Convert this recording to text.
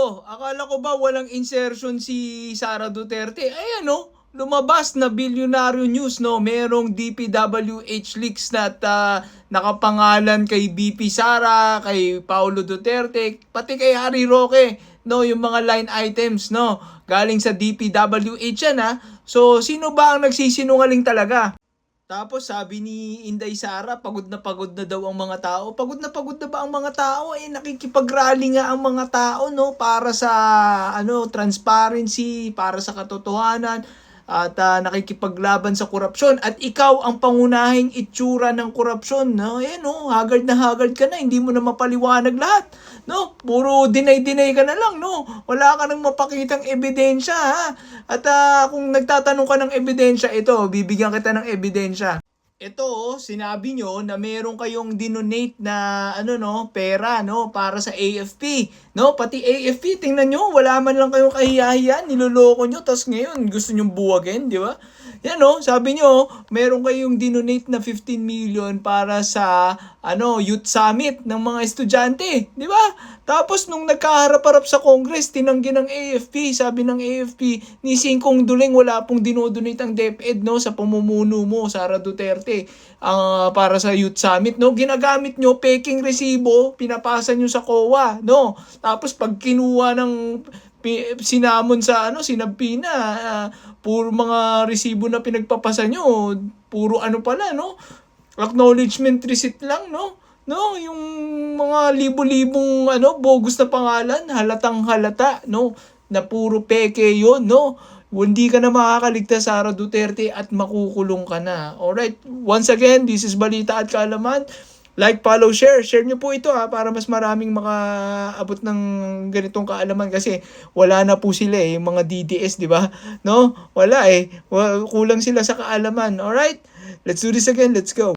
Oh, akala ko ba walang insertion si Sara Duterte? Ayan no, lumabas na bilyonaryo news no, merong DPWH leaks na nakapangalan kay BP Sara, kay Paulo Duterte, pati kay Harry Roque, no, yung mga line items no, galing sa DPWH yan ha. So, sino ba ang nagsisinungaling talaga? Tapos sabi ni Inday Sara, pagod na daw ang mga tao. Pagod na ba ang mga tao? Eh nakikipag-rally nga ang mga tao no para sa transparency, para sa katotohanan at nakikipaglaban sa korupsyon at ikaw ang pangunahing itsura ng korupsyon no. Ayan no, haggard na haggard ka na, hindi mo na mapaliwanag lahat. No, puro deny ka na lang no. Wala ka nang mapakitang ebidensya ha. At kung nagtatanong ka ng ebidensya, ito, bibigyan kita ng ebidensya. Ito, sinabi nyo na meron kayong dinonate na pera no para sa AFP, no? Pati AFP, tingnan nyo, wala man lang kayong kahiyahiyan, niloloko nyo, tapos ngayon gusto nyo buwagin, di ba? Yan no, sabi nyo, meron kayong dinonate na 15 million para sa youth summit ng mga estudyante, di ba? Tapos nung nagkaharap-harap sa Congress, tinanggi ng AFP, sabi ng AFP, ni Singkong Duling wala pong dinodonate ang DepEd no sa pamumuno mo, Sara Duterte, para sa youth summit no. Ginagamit nyo peking resibo, pinapasa nyo sa COA no. Tapos pag kinuha ng sinamon sa sinabpi na, puro mga resibo na pinagpapasa nyo, puro pala no, acknowledgement receipt lang no. No, yung mga libo-libong bogus na pangalan, halatang halata no, na puro peke yon no. Hindi ka na makakaligtas, Sara Duterte, at makukulong ka na. Alright, once again, this is Balita at Kaalaman. Like, follow, share. Share nyo po ito para mas maraming makaabot ng ganitong kaalaman kasi wala na po sila yung mga DDS, di ba? No? Wala kulang sila sa kaalaman. Alright? Let's do this again. Let's go.